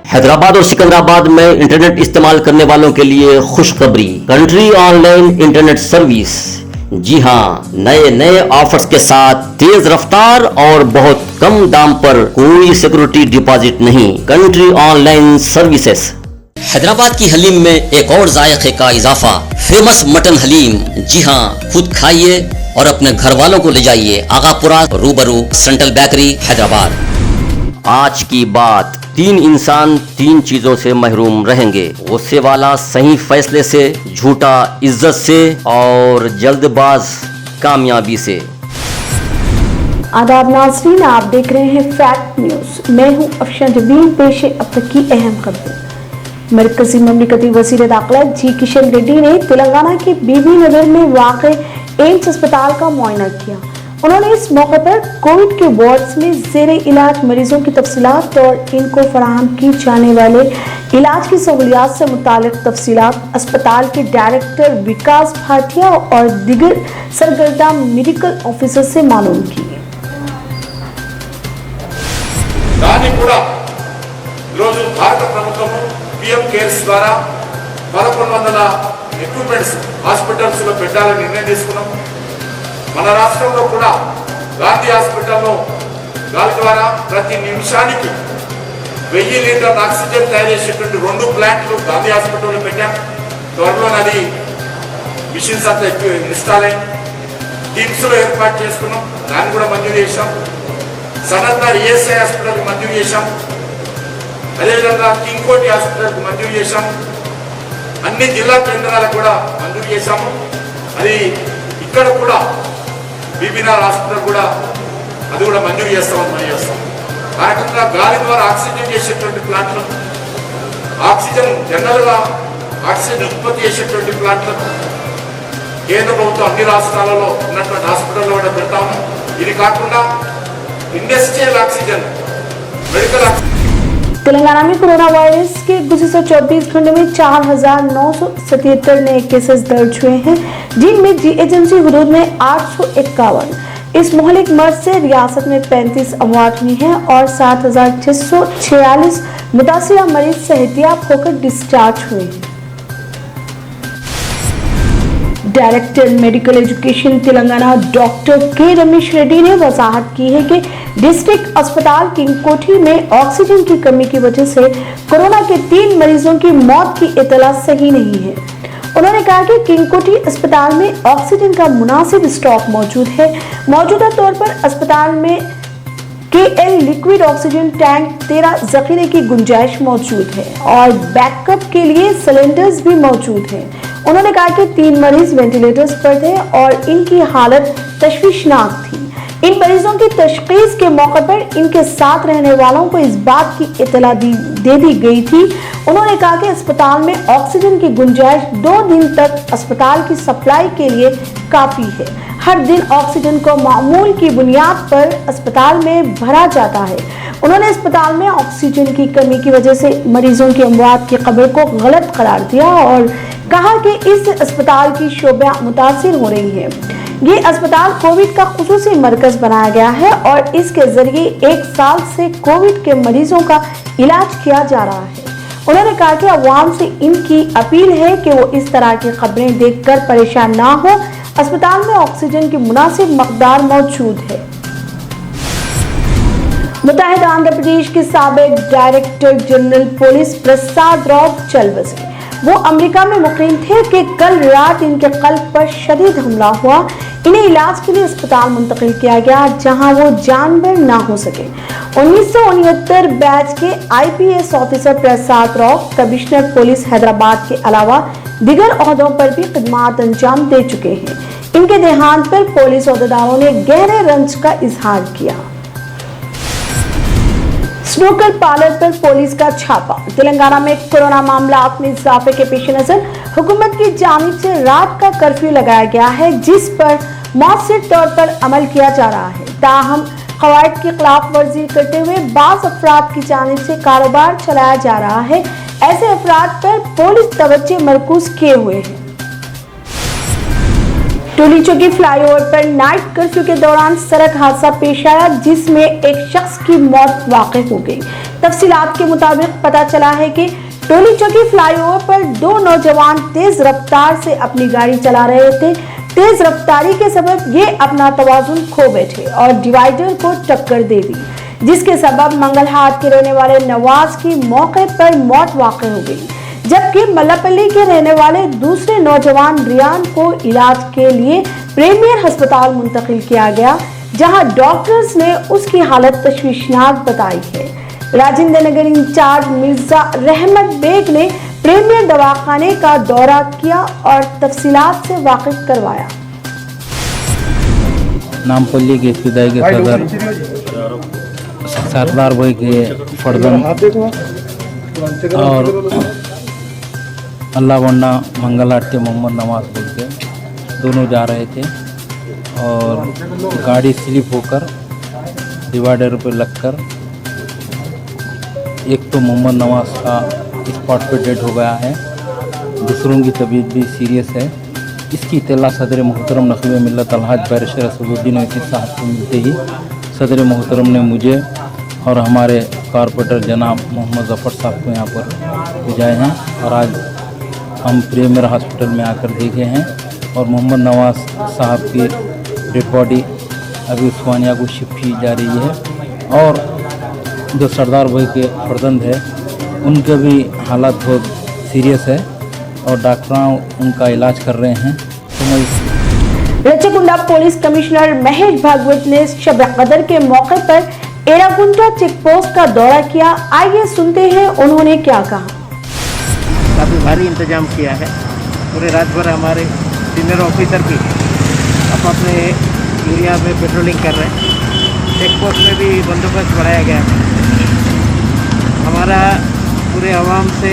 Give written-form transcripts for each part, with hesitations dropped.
हैदराबाद और सिकंदराबाद में इंटरनेट इस्तेमाल करने वालों के लिए खुशखबरी। Country online internet service. जी हाँ, नए नए ऑफर्स के साथ तेज रफ्तार और बहुत कम दाम पर कोई सिक्योरिटी डिपॉजिट नहीं। Country online services. हैदराबाद की हलीम में एक और जायके का इजाफा। Famous mutton haleem. जी हाँ, खुद खाइए और अपने घर वालों को ले जाइए। आगापुरा रूबरू सेंट्रल बेकरी हैदराबाद। आज की बात, 3 इंसान 3 चीजों से महरूम रहेंगे। गुस्से वाला सही फैसले से, झूठा इज्जत से और जल्दबाज कामयाबी से। आदाब नाज़रीन, आप देख रहे हैं फैक्ट न्यूज। मैं हूं अफशान जबीन। पेश है अब तक की अहम खबरें। मरकजी ममलिकती वज़ीर दाखिला जी किशन रेड्डी ने तेलंगाना के बीबी नगर में वाक़े एम्स अस्पताल का मुआयना किया। उन्होंने इस मौके पर कोविड के वार्ड्स में ज़ेरे इलाज मरीजों की तफसीलात और इनको फराहम की जाने वाले इलाज की सहूलियात से मुतालिक तफसीलात अस्पताल के डायरेक्टर विकास भाटिया और दीगर सरगर्दा मेडिकल ऑफिसर से मालूम की। पीएम केयर्स द्वारा 1100 ఎక్విప్మెంట్స్ హాస్పిటల్స్ లో పెట్టాలని నిర్ణయం తీసుకున్నాం. మన రాష్ట్రంలో కూడా గాంధీ హాస్పిటల్లో గాలి ద్వారా ప్రతి నిమిషానికి 1000 లీటర్ల ఆక్సిజన్ తయారు చేసేటువంటి 2 ప్లాంట్లు గాంధీ హాస్పిటల్లో పెట్టాం. త్వరలో అది మిషన్స్ అంతా ఇన్స్టాల్ అయ్యి టీమ్స్ లో ఏర్పాటు చేసుకున్నాం. దాన్ని కూడా మంజూరు చేశాం. సనత్నగర్ ఈఎస్ఐ హాస్పిటల్కి మంజూరు చేశాం. అదేవిధంగా కింగ్కోటి హాస్పిటల్కి మంజూరు చేశాం. అన్ని జిల్లా కేంద్రాలకు కూడా మంజూరు చేశాము. అది ఇక్కడ కూడా బీబీనార్ హాస్పిటల్ కూడా అది కూడా మంజూరు చేస్తామని మనం చేస్తాం. ఆ రకంగా గాలి ద్వారా ఆక్సిజన్ చేసేటువంటి ప్లాంట్లు, ఆక్సిజన్ జనరల్గా ఆక్సిజన్ ఉత్పత్తి చేసేటువంటి ప్లాంట్లను కేంద్ర ప్రభుత్వం అన్ని రాష్ట్రాలలో ఉన్నటువంటి హాస్పిటల్లో కూడా పెడతాము. ఇది కాకుండా industrial oxygen, medical oxygen. Telangana में कोरोना वायरस के गुज़िश्ता 24 घंटे में 4977 नए केसेस दर्ज हुए हैं, जिनमें जीएचएमसी हुदूद में 851। इस मुहलिक मर्ज से रियासत में 35 अमवात हुई हैं और 7646 मुतासिरा मरीज सेहतियाब होकर डिस्चार्ज हुए हैं। Director medical education Telangana doctor के रमेश रेड्डी ने वजाहत की है कि डिस्ट्रिक्ट अस्पताल किंगकोठी में ऑक्सीजन की कमी की वजह से कोरोना के 3 मरीजों की मौत की इतला सही नहीं है। उन्होंने कहा कि किंगकोठी अस्पताल में ऑक्सीजन का मुनासिब स्टॉक मौजूद है। मौजूदा तौर पर अस्पताल में KL लिक्विड ऑक्सीजन टैंक 13 जखीरे की गुंजाइश मौजूद है और बैकअप के लिए सिलेंडर्स भी मौजूद हैं। उन्होंने कहा कि 3 मरीज वेंटिलेटर्स पर थे और इनकी हालत तशवीशनाक थी। इन मरीजों की तशखीस के मौके पर इनके साथ रहने वालों को इस बात की इतला दे दी गई थी। उन्होंने कहा कि अस्पताल में ऑक्सीजन की गुंजाइश 2 दिन तक अस्पताल की सप्लाई के लिए काफ़ी है। हर दिन ऑक्सीजन को मामूल की बुनियाद पर अस्पताल में भरा जाता है। उन्होंने अस्पताल में ऑक्सीजन की कमी की वजह से मरीजों की अमवात की खबर को गलत करार दिया और कहा कि इस अस्पताल की शोबा मुतासिर हो रही है। ये अस्पताल कोविड का खुसूसी मरकज बनाया गया है और इसके जरिए 1 साल से कोविड के मरीजों का इलाज किया जा रहा है। उन्होंने कहा कि अवाम से इनकी अपील है कि वो इस तरह की खबरें देखकर परेशान ना हो। अस्पताल में ऑक्सीजन की मुनासिब मकदार मौजूद है। मुत्तहिदा आंध्र प्रदेश के साबिक director general police Prasad Rao चल बसे। वो अमेरिका में मुकीम थे कि कल रात इनके कल्ब पर शदीद हमला हुआ। इन्हें इलाज के लिए अस्पताल मुंतकिल किया गया, जहां वो जानबर ना हो सके। 1969 बैच के IPS officer Prasad Rao commissioner police Hyderabad के अलावा दिगर ओहदों पर भी खिदमात अंजाम दे चुके हैं। इनके देहांत पर पुलिस ओहदेदारों ने गहरे रंज का इजहार किया। स्नूकर पार्लर पर पुलिस का छापा। तेलंगाना में कोरोना मामलात में इजाफे के पेश नजर हुकूमत की जानिब से रात का कर्फ्यू लगाया गया है, जिस पर मौसर तौर पर अमल किया जा रहा है। ताहम क़वाइद की खिलाफ वर्जी करते हुए बाज़ अफराद की जानिब से कारोबार चलाया जा रहा है। ऐसे अफराद पर पुलिस तवज्जो मरकूज किए हुए है। टोली चौकी फ्लाईओवर पर नाइट कर्फ्यू के दौरान सड़क हादसा पेश आया, जिसमें एक शख्स की मौत वाक़ई हो गई। तफसीलात के मुताबिक पता चला है कि टोली चौकी फ्लाईओवर पर दो नौजवान तेज रफ्तार से अपनी गाड़ी चला रहे थे। तेज रफ्तारी के सबब ये अपना तवाजुन खो बैठे और डिवाइडर को टक्कर दे दी, जिसके सबब मंगलहाट के रहने वाले नवाज की मौके पर मौत वाक़ई हो गई, जबकि मल्लापल्ली के रहने वाले दूसरे नौजवान रियान को इलाज के लिए प्रीमियर अस्पताल मुंतकिल किया गया, जहां डॉक्टर्स ने उसकी हालत तशवीशनाक बताई है। राजेंद्र नगर इंचार्ज मिर्जा रहमत बेग ने प्रीमियर दवाखाने का दौरा किया और तफसीलात से वाकिफ करवाया। नामपल्ली के इब्तिदाई के सदर सरदार भाई के फर्जन और अल्लाह बन्ना मंगलहाट के मोहम्मद नवाज बोल के दोनों जा रहे थे और गाड़ी स्लिप होकर डिवाइडर पर लगकर एक तो मोहम्मद नवाज का स्पॉट पे डेड हो गया है, दूसरों की तबीयत भी सीरियस है। इसकी इत्तला सदर मोहतरम नक़ीब मिल्लत अलहाज बैरिस्टर असदुद्दीन ओवैसी साहब को मिलते ही सदर मोहतरम ने मुझे और हमारे कॉरपोरेटर जनाब मोहम्मद ज़फ़र साहब को यहाँ पर भेजाए हैं और आज हम प्रीमियर हॉस्पिटल में आकर देखे हैं और मोहम्मद नवाज साहब की डेड बॉडी अभी उस्मानिया को शिफ्ट की जा रही है और जो सरदार भाई के फर्जंद है उनके भी हालत बहुत सीरियस है और डॉक्टर उनका इलाज कर रहे हैं। रचकुंडा पुलिस कमिश्नर महेश भागवत ने शब कदर के मौके पर एरागुंटा चेक पोस्ट का दौरा किया। आइए सुनते हैं उन्होंने क्या कहा। काफ़ी भारी इंतजाम किया है, पूरे रात भर हमारे सीनियर ऑफिसर भी अपने एरिया में पेट्रोलिंग कर रहे हैं। चेक पोस्ट में भी बंदोबस्त बढ़ाया गया है। हमारा पूरे आवाम से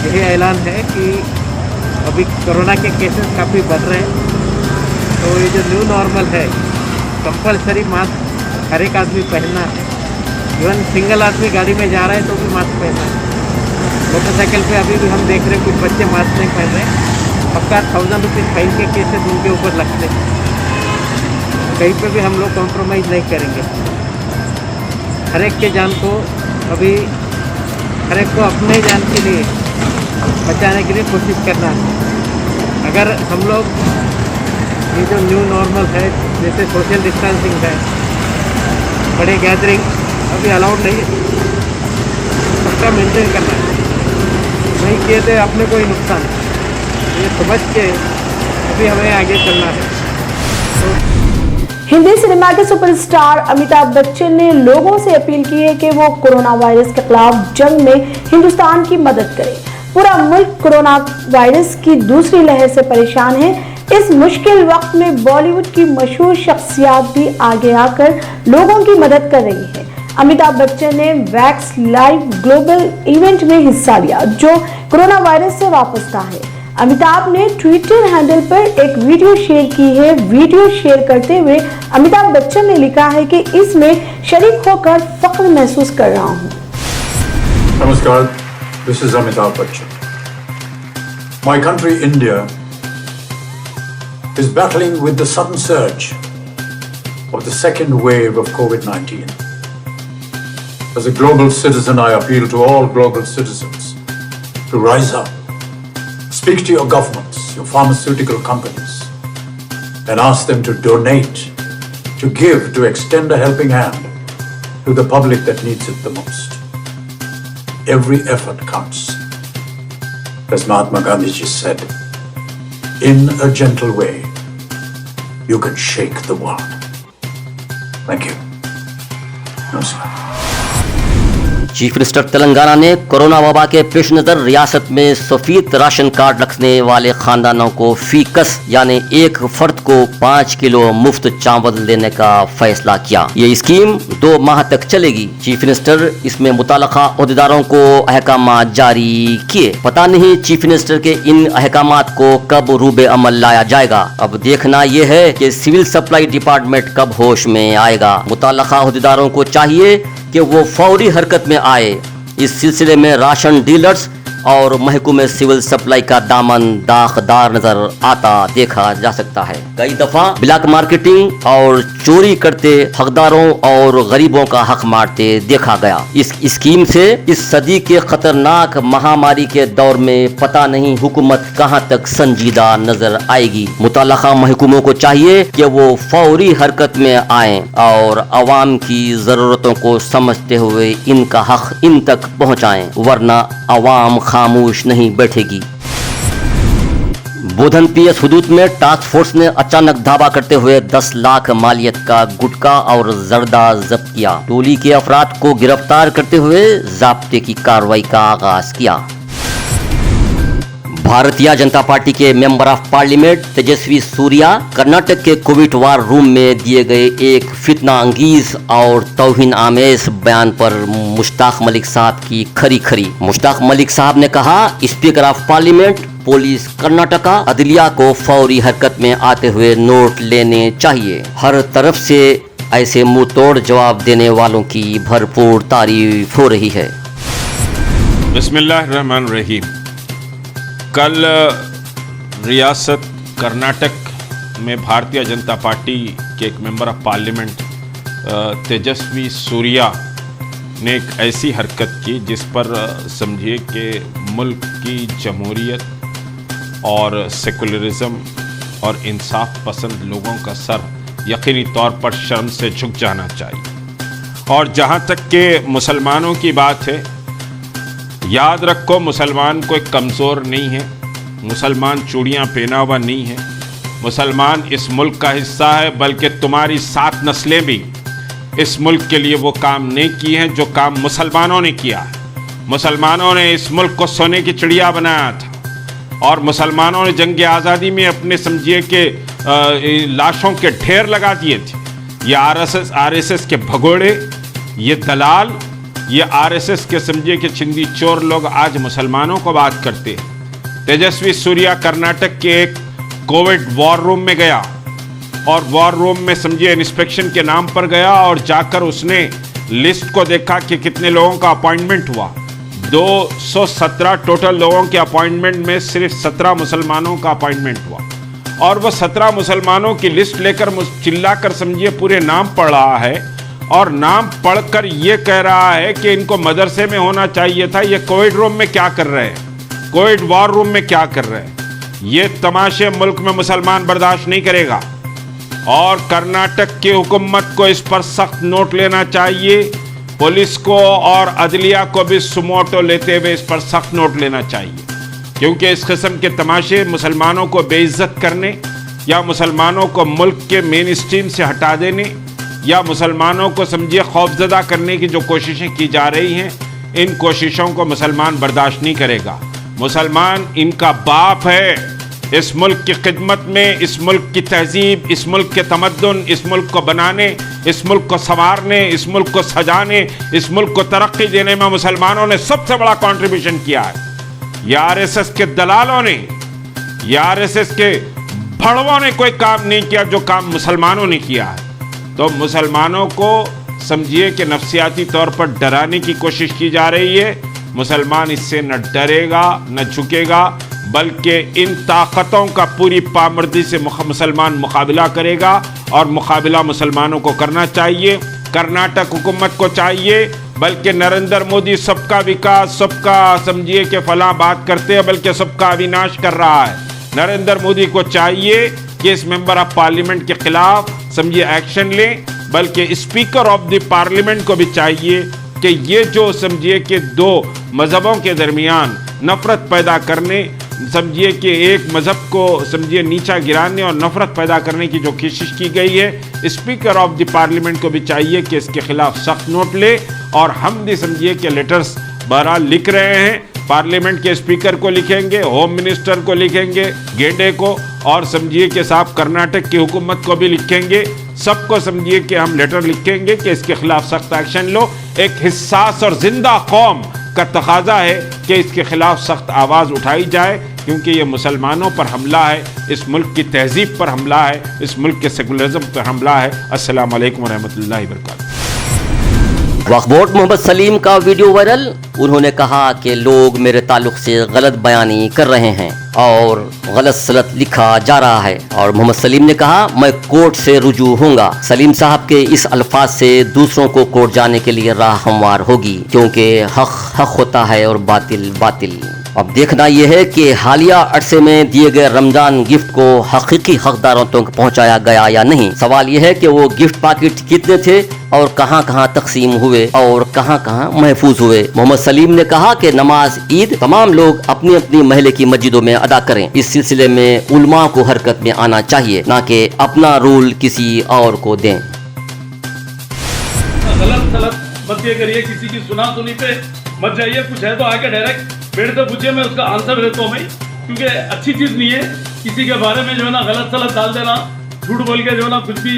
यही ऐलान है कि अभी कोरोना के केसेस काफ़ी बढ़ रहे हैं, तो ये जो न्यू नॉर्मल है कंपलसरी मास्क हर एक आदमी पहनना है। इवन सिंगल आदमी गाड़ी में जा रहा है तो भी मास्क पहनना है। मोटरसाइकिल पे अभी भी हम देख रहे हैं कुछ बच्चे मास्क नहीं पहन रहे हैं। पक्का 1000 रुपीज़ फाइन के केसेस उनके ऊपर लगते हैं। कहीं पे भी हम लोग कॉम्प्रोमाइज़ नहीं करेंगे। हर एक के जान को अभी हर एक को अपने जान के लिए बचाने के लिए कोशिश करना है। अगर हम लोग ये जो न्यू नॉर्मल है, जैसे सोशल डिस्टेंसिंग है, बड़े गैदरिंग अभी अलाउड नहीं है, सबका मेंटेन करना है। नहीं किए तो अपने को ही नुकसान है। ये समझ के अभी हमें आगे चलना है। हिंदी सिनेमा के सुपरस्टार अमिताभ बच्चन ने लोगों से अपील की है कि वो कोरोना वायरस के खिलाफ जंग में हिंदुस्तान की मदद करें। पूरा मुल्क कोरोना वायरस की दूसरी लहर से परेशान है। इस मुश्किल वक्त में बॉलीवुड की मशहूर शख्सियत भी आगे आकर लोगों की मदद कर रही है। अमिताभ बच्चन ने वैक्स लाइव ग्लोबल इवेंट में हिस्सा लिया, जो कोरोना वायरस से वाबस्ता है। अमिताभ ने ट्विटर हैंडल पर एक वीडियो शेयर की है। वीडियो शेयर करते हुए अमिताभ बच्चन ने लिखा है कि इसमें शरीक होकर फख्र महसूस कर रहा हूं। नमस्कार, this is Amitabh Bachchan. My country, India, is battling with the sudden surge of the second wave of COVID-19. As a global citizen, I appeal to all global citizens to rise up. Speak to your governments, your pharmaceutical companies, and ask them to donate, to give, to extend a helping hand to the public that needs it the most. Every effort counts. As Mahatma Gandhi just said, in a gentle way, you can shake the world. Thank you. Namaskar. Chief minister Telangana ने corona वबा के पेश नज़र रियासत में सफेद ration card रखने वाले खानदानों को फीकस यानी एक फर्द को 5 किलो मुफ्त चावल देने का फैसला किया। ये स्कीम 2 माह तक चलेगी। चीफ मिनिस्टर इसमें मुताल्लिका अहदेदारों को अहकाम जारी किए। पता नहीं चीफ मिनिस्टर के इन अहकाम को कब रूबे अमल लाया जाएगा। अब देखना यह है कि सिविल सप्लाई डिपार्टमेंट कब होश में आएगा। मुताल्लिका अहदेदारों को चाहिए कि वो फौरी हरकत में आए। इस सिलसिले में राशन डीलर्स, और महकमे सिविल सप्लाई का दामन दागदार नजर आता देखा जा सकता है। कई दफा ब्लैक मार्केटिंग और चोरी करते हकदारों और गरीबों का हक मारते देखा गया। इस स्कीम से इस सदी के खतरनाक महामारी के दौर में पता नहीं हुकूमत कहां तक संजीदा नजर आएगी। मुतल्लिका महकमों को चाहिए कि वो फौरी हरकत में आएं और अवाम की जरूरतों को समझते हुए इनका हक इन तक पहुंचाएं, वरना अवाम खामोश नहीं बैठेगी। बोधन पीएस हुदूद में टास्क फोर्स ने अचानक धावा करते हुए 10 लाख मालियत का गुटखा और जर्दा जब्त किया। टोली के अफराद को गिरफ्तार करते हुए जाब्ते की कार्रवाई का आगाज किया। भारतीय जनता पार्टी के member of parliament Tejasvi Surya Karnataka के कोविड वार रूम में दिए गए एक फितना अंगीज और तौहीन आमेज बयान पर मुश्ताक मलिक साहब की खरी खरी। मुश्ताक मलिक साहब ने कहा, speaker of parliament, police Karnataka अदलिया को फौरी हरकत में आते हुए नोट लेने चाहिए। हर तरफ से ऐसे मुंह तोड़ जवाब देने वालों की भरपूर तारीफ हो रही है। बिस्मिल्लाहिर्रहमानिर्रहीम। कल रियासत कर्नाटक में भारतीय जनता पार्टी के एक member of parliament Tejasvi Surya ने एक ऐसी हरकत की जिस पर समझिए कि मुल्क की जमहूरियत और सेकुलरिज्म और इंसाफ पसंद लोगों का सर यकीनी तौर पर शर्म से झुक जाना चाहिए। और जहाँ तक के मुसलमानों की बात है, याद रखो मुसलमान कोई कमज़ोर नहीं है, मुसलमान चूड़ियाँ पहना हुआ नहीं है, मुसलमान इस मुल्क का हिस्सा है, बल्कि तुम्हारी 7 नस्लें भी इस मुल्क के लिए वो काम नहीं किए हैं जो काम मुसलमानों ने किया है। मुसलमानों ने इस मुल्क को सोने की चिड़िया बनाया था और मुसलमानों ने जंग आज़ादी में अपने समझिए कि लाशों के ढेर लगा दिए थे। ये आरएसएस के भगोड़े, ये दलाल, ये आरएसएस के समझिए कि छिंदी चोर लोग आज मुसलमानों को बात करते हैं। तेजस्वी सूर्या कर्नाटक के एक कोविड वॉर रूम में गया और वॉर रूम में समझिए इंस्पेक्शन के नाम पर गया और जाकर उसने लिस्ट को देखा कि कितने लोगों का अपॉइंटमेंट हुआ। 217 टोटल लोगों के अपॉइंटमेंट में सिर्फ 17 मुसलमानों का अपॉइंटमेंट हुआ और वह 17 मुसलमानों की लिस्ट लेकर चिल्लाकर समझिए पूरे नाम पढ़ रहा है और नाम पढ़कर ये कह रहा है कि इनको मदरसे में होना चाहिए था। ये कोविड रूम में क्या कर रहे हैं, कोविड वॉर रूम में क्या कर रहे हैं। ये तमाशे मुल्क में मुसलमान बर्दाश्त नहीं करेगा और कर्नाटक की हुकूमत को इस पर सख्त नोट लेना चाहिए। पुलिस को और अदलिया को भी सुमोटो लेते हुए इस पर सख्त नोट लेना चाहिए, क्योंकि इस किस्म के तमाशे मुसलमानों को बेइज्जत करने या मुसलमानों को मुल्क के मेन स्ट्रीम से हटा देने या मुसलमानों को समझिए खौफजदा करने की जो कोशिशें की जा रही हैं, इन कोशिशों को मुसलमान बर्दाश्त नहीं करेगा। मुसलमान इनका बाप है। इस मुल्क की खिदमत में, इस मुल्क की तहजीब, इस मुल्क के तमद्दुन, इस मुल्क को बनाने, इस मुल्क को संवारने, इस मुल्क को सजाने, इस मुल्क को तरक्की देने में मुसलमानों ने सबसे बड़ा कंट्रीब्यूशन किया है। ये आरएसएस के दलालों ने, ये आरएसएस के भड़वों ने कोई काम नहीं किया जो काम मुसलमानों ने किया है। तो मुसलमानों को समझिए कि नफसियाती तौर पर डराने की कोशिश की जा रही है। मुसलमान इससे न डरेगा न झुकेगा, बल्कि इन ताकतों का पूरी पामर्दी से मुसलमान मुकाबला करेगा और मुकाबला मुसलमानों को करना चाहिए। कर्नाटक हुकूमत को चाहिए, बल्कि नरेंद्र मोदी सबका विकास, सबका समझिए कि फलां बात करते हैं, बल्कि सबका विनाश कर रहा है। नरेंद्र मोदी को चाहिए कि इस मेंबर ऑफ पार्लियामेंट के खिलाफ समझिए एक्शन लें, बल्कि स्पीकर ऑफ द पार्लियामेंट को भी चाहिए कि ये जो समझिए कि 2 मजहबों के दरमियान नफरत पैदा करने, समझिए कि एक मजहब को समझिए नीचा गिराने और नफरत पैदा करने की जो कोशिश की गई है, स्पीकर ऑफ द पार्लियामेंट को भी चाहिए कि इसके खिलाफ सख्त नोट ले। और हम भी समझिए कि लेटर्स बहरहाल लिख रहे हैं, पार्लियामेंट के स्पीकर को लिखेंगे, होम मिनिस्टर को लिखेंगे, गेंडे को, और समझिए कि साहब कर्नाटक की हुकूमत को भी लिखेंगे। सबको समझिए कि हम लेटर लिखेंगे कि इसके खिलाफ सख्त एक्शन लो। एक हिस्सास और जिंदा कौम का तकाजा है कि इसके खिलाफ सख्त आवाज़ उठाई जाए, क्योंकि ये मुसलमानों पर हमला है, इस मुल्क की तहजीब पर हमला है, इस मुल्क के सेकुलरिज्म पर हमला है। अस्सलाम वालेकुम रहमतुल्लाहि व बरकातहू। वक्फबोर्ड मोहम्मद सलीम का वीडियो वायरल। उन्होंने कहा कि लोग मेरे ताल्लुक से गलत बयानी कर रहे हैं और गलत सलत लिखा जा रहा है। और मोहम्मद सलीम ने कहा मैं कोर्ट से रुजू होऊंगा। सलीम साहब के इस अल्फाज से दूसरों को कोर्ट जाने के लिए राह हमवार होगी, क्योंकि हक हक होता है और बातिल बातिल। अब देखना यह है कि हालिया अरसे में दिए गए रमजान गिफ्ट को हकीकी हकदारों तक पहुंचाया गया या नहीं। सवाल यह है कि वो गिफ्ट पैकेट कितने थे और कहां कहां तकसीम हुए और कहां कहां महफूज हुए। मोहम्मद सलीम ने कहा कि नमाज ईद तमाम लोग अपनी अपनी महल्ले की मस्जिदों में अदा करें। इस सिलसिले में उलमा को हरकत में आना चाहिए, न कि अपना रूल किसी और को दें। गलत सलत मत ये करिए, किसी की सुना सुनी पे मत जाइए। कुछ है तो आके डायरेक्ट पेड़ से पूछिए, मैं उसका आंसर देता हूँ मैं, क्योंकि अच्छी चीज़ नहीं है किसी के बारे में जो है ना गलत सलत डाल देना, झूठ बोल के जो है ना कुछ भी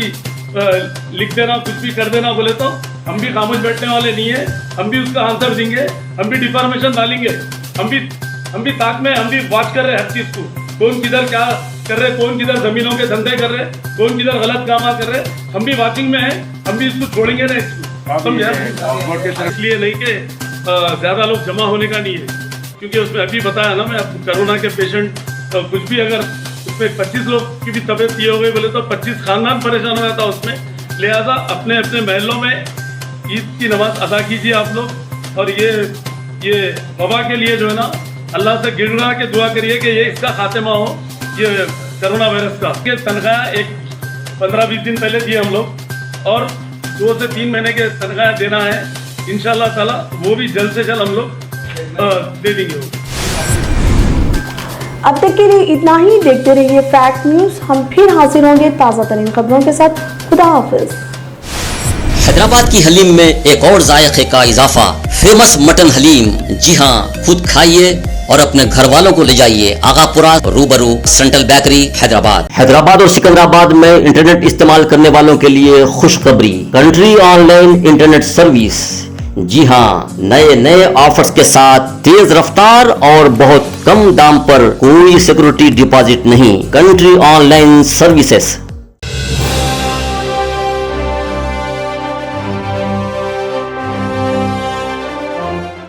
लिख देना, कुछ भी कर देना बोले तो हम भी खामोश बैठने वाले नहीं है। हम भी उसका आंसर देंगे, हम भी डिफॉर्मेशन डालेंगे, हम भी ताक में हम भी वॉच कर रहे हैं हर चीज़ को, कौन किधर क्या कर रहे, कौन किधर जमीनों के धंधे कर रहे, कौन किधर गलत काम कर रहे, हम भी वॉचिंग में है। हम भी इसको छोड़ेंगे ना, इसको इसलिए नहीं कि ज़्यादा लोग जमा होने का नहीं है, क्योंकि उसमें अभी बताया ना मैं आपको, कोरोना के पेशेंट कुछ भी अगर उसमें 25 लोग की भी तबीयत ये हो गई बोले तो 25 खानदान परेशान हो जाता उसमें। लिहाजा अपने अपने महलों में ईद की नमाज अदा कीजिए आप लोग, और ये वबा के लिए जो है ना अल्लाह से गिड़गिड़ा के दुआ करिए कि ये इसका खात्मा हो, ये कोरोना वायरस का। ये तनख्वाह एक 15-20 दिन पहले दिए हम लोग, और 2 से 3 महीने के तनख्वाह देना है इंशाअल्लाह ताला, वो भी जल्द से जल्द हम लोग दे देंगे। अब तक के लिए इतना ही। देखते रहिए फैक्ट न्यूज। हम फिर हाजिर होंगे ताज़ा तरीन खबरों के साथ। खुदा हाफिज। हैदराबाद की हलीम में एक और जायके का इजाफा, फेमस मटन हलीम। जी हाँ, खुद खाइए और अपने घर वालों को ले जाइए। आगापुरा रूबरू सेंट्रल बेकरी हैदराबाद। हैदराबाद और सिकंदराबाद में इंटरनेट इस्तेमाल करने वालों के लिए खुशखबरी, कंट्री ऑनलाइन इंटरनेट सर्विस। जी हाँ, नए नए ऑफर्स के साथ तेज रफ्तार और बहुत कम दाम पर, कोई सिक्योरिटी डिपॉजिट नहीं। Country online services.